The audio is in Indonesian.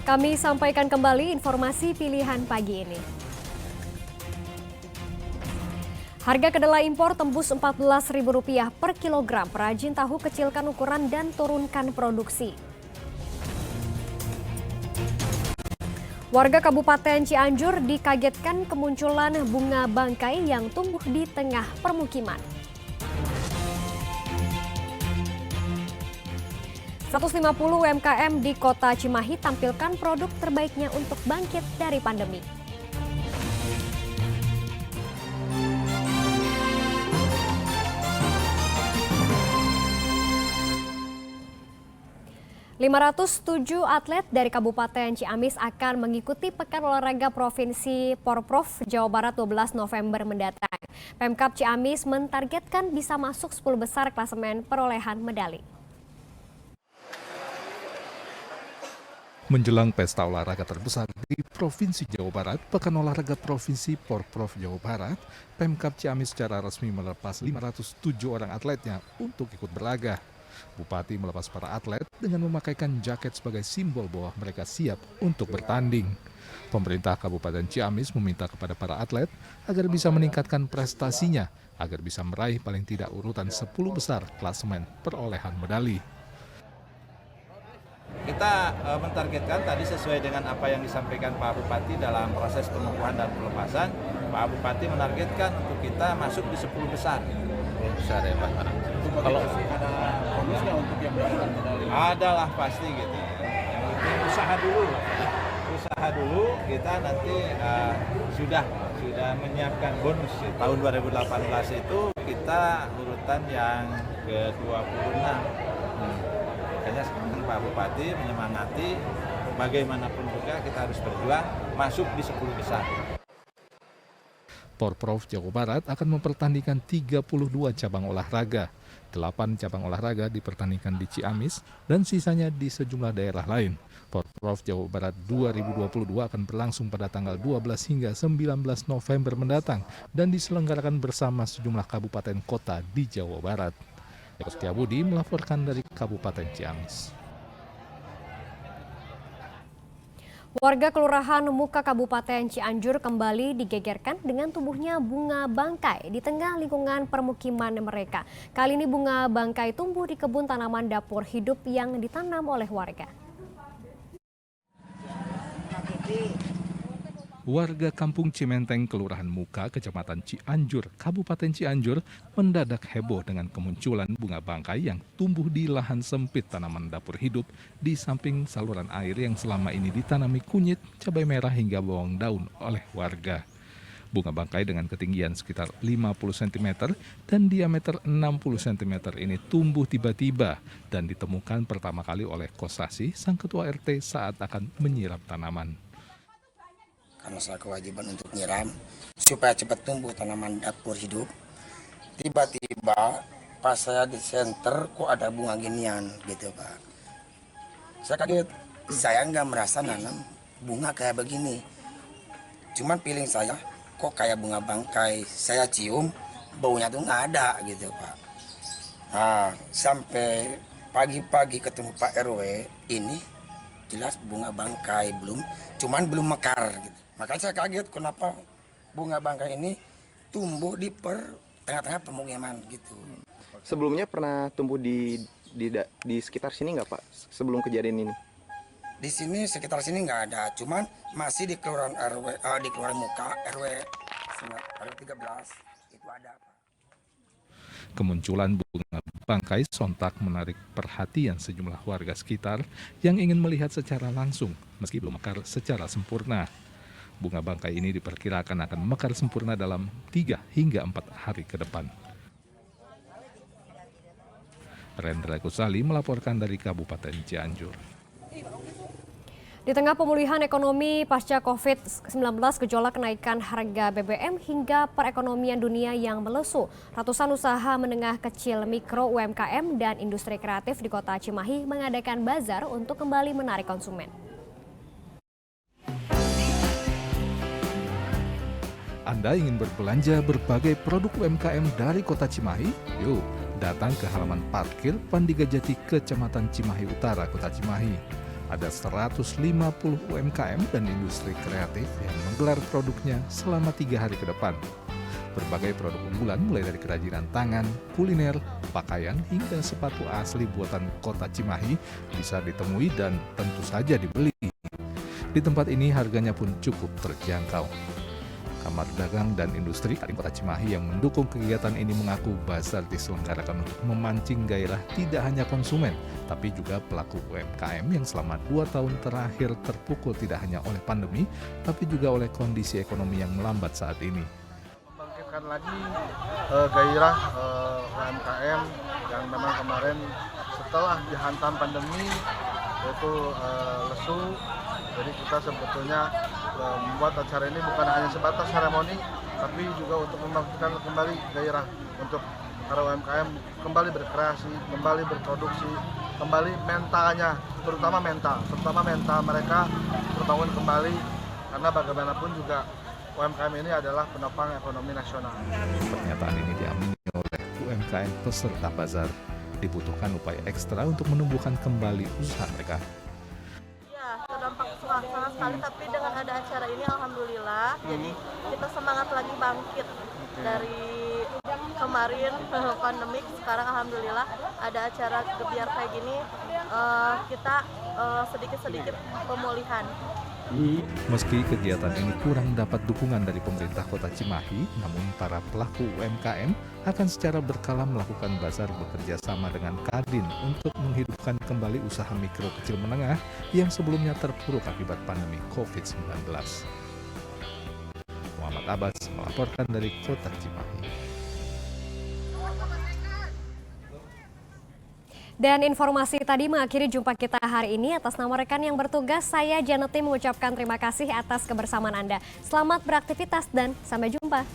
Kami sampaikan kembali informasi pilihan pagi ini. Harga kedelai impor tembus Rp14.000 per kilogram. Perajin tahu kecilkan ukuran dan turunkan produksi. Warga Kabupaten Cianjur dikagetkan kemunculan bunga bangkai yang tumbuh di tengah permukiman. 150 UMKM di Kota Cimahi tampilkan produk terbaiknya untuk bangkit dari pandemi. ...507 atlet dari Kabupaten Ciamis akan mengikuti Pekan Olahraga Provinsi Porprov Jawa Barat 12 November mendatang. Pemkab Ciamis mentargetkan bisa masuk 10 besar klasemen perolehan medali. Menjelang pesta olahraga terbesar di Provinsi Jawa Barat, Pekan Olahraga Provinsi Porprov Jawa Barat, Pemkab Ciamis secara resmi melepas 507 orang atletnya untuk ikut berlaga. Bupati melepas para atlet dengan memakaikan jaket sebagai simbol bahwa mereka siap untuk bertanding. Pemerintah Kabupaten Ciamis meminta kepada para atlet agar bisa meningkatkan prestasinya, agar bisa meraih paling tidak urutan 10 besar klasemen perolehan medali. Kita mentargetkan tadi sesuai dengan apa yang disampaikan Pak Bupati dalam proses pengukuhan dan pelepasan. Pak Bupati menargetkan untuk kita masuk di 10 besar. 10 besar ya Pak. Kalau ada bonus nggak untuk yang mendapatkan medali? Adalah pasti gitu. Yang penting usaha dulu kita nanti sudah menyiapkan bonus. Tahun 2018 itu kita urutan yang ke-26. Makanya sekarang Pak Bupati menyemangati bagaimanapun juga kita harus berjuang masuk di 10 besar. Porprov Jawa Barat akan mempertandingkan 32 cabang olahraga. 8 cabang olahraga dipertandingkan di Ciamis dan sisanya di sejumlah daerah lain. Porprov Jawa Barat 2022 akan berlangsung pada tanggal 12 hingga 19 November mendatang dan diselenggarakan bersama sejumlah kabupaten kota di Jawa Barat. Eko Setiabudi melaporkan dari Kabupaten Ciamis. Warga Kelurahan Muka Kabupaten Cianjur kembali digegerkan dengan tumbuhnya bunga bangkai di tengah lingkungan permukiman mereka. Kali ini bunga bangkai tumbuh di kebun tanaman dapur hidup yang ditanam oleh warga. Warga Kampung Cimenteng, Kelurahan Muka, Kecamatan Cianjur, Kabupaten Cianjur, mendadak heboh dengan kemunculan bunga bangkai yang tumbuh di lahan sempit tanaman dapur hidup di samping saluran air yang selama ini ditanami kunyit, cabai merah hingga bawang daun oleh warga. Bunga bangkai dengan ketinggian sekitar 50 cm dan diameter 60 cm ini tumbuh tiba-tiba dan ditemukan pertama kali oleh Kosasi, sang ketua RT saat akan menyiram tanaman. Karena saya kewajiban untuk nyiram supaya cepat tumbuh tanaman dapur hidup. Tiba-tiba pas saya di center kok ada bunga ginian gitu Pak. Saya kaget, saya nggak merasa nanam bunga kayak begini. Cuman feeling saya kok kayak bunga bangkai. Saya cium baunya tuh nggak ada gitu Pak. Nah sampai pagi-pagi ketemu Pak RW ini jelas bunga bangkai cuman belum mekar gitu. Makanya saya kaget kenapa bunga bangkai ini tumbuh di tengah-tengah pemukiman gitu. Sebelumnya pernah tumbuh di sekitar sini nggak Pak? Sebelum kejadian ini? Di sini sekitar sini nggak ada, cuman masih di kelurahan di Kelurahan Muka RW 13 itu ada Pak. Kemunculan bunga bangkai sontak menarik perhatian sejumlah warga sekitar yang ingin melihat secara langsung meski belum mekar secara sempurna. Bunga bangkai ini diperkirakan akan mekar sempurna dalam 3 hingga 4 hari ke depan. Rendra Kusali melaporkan dari Kabupaten Cianjur. Di tengah pemulihan ekonomi pasca COVID-19, gejolak kenaikan harga BBM hingga perekonomian dunia yang melesu, ratusan usaha menengah kecil mikro UMKM dan industri kreatif di Kota Cimahi mengadakan bazar untuk kembali menarik konsumen. Anda ingin berbelanja berbagai produk UMKM dari Kota Cimahi? Yuk, datang ke halaman parkir Pandigajati, Kecamatan Cimahi Utara, Kota Cimahi. Ada 150 UMKM dan industri kreatif yang menggelar produknya selama 3 hari ke depan. Berbagai produk unggulan mulai dari kerajinan tangan, kuliner, pakaian, hingga sepatu asli buatan kota Cimahi bisa ditemui dan tentu saja dibeli. Di tempat ini harganya pun cukup terjangkau. Kamar Dagang dan Industri Kota Cimahi yang mendukung kegiatan ini mengaku bazar diselenggarakan untuk memancing gairah tidak hanya konsumen, tapi juga pelaku UMKM yang selama 2 tahun terakhir terpukul tidak hanya oleh pandemi, tapi juga oleh kondisi ekonomi yang melambat saat ini. Membangkitkan lagi gairah UMKM yang memang kemarin setelah dihantam pandemi itu lesu. Jadi kita sebetulnya membuat acara ini bukan hanya sebatas seremoni, tapi juga untuk membangkitkan kembali gairah untuk para UMKM kembali berkreasi, kembali berproduksi, kembali mentalnya, terutama mental mereka terbangun kembali, karena bagaimanapun juga UMKM ini adalah penopang ekonomi nasional. Pernyataan ini diamini oleh UMKM peserta bazar. Dibutuhkan upaya ekstra untuk menumbuhkan kembali usaha mereka. Terdampak sangat sekali, tapi dengan ada acara ini alhamdulillah jadi kita semangat lagi bangkit dari kemarin pandemik. Sekarang alhamdulillah ada acara gebiar kayak gini, kita sedikit-sedikit pemulihan. Meski kegiatan ini kurang dapat dukungan dari pemerintah Kota Cimahi, namun para pelaku UMKM akan secara berkala melakukan bazar bekerja sama dengan Kadin untuk menghidupkan kembali usaha mikro kecil menengah yang sebelumnya terpuruk akibat pandemi COVID-19. Muhammad Abbas melaporkan dari Kota Cimahi. Dan informasi tadi mengakhiri jumpa kita hari ini. Atas nama rekan yang bertugas, saya Janeti mengucapkan terima kasih atas kebersamaan Anda. Selamat beraktivitas dan sampai jumpa.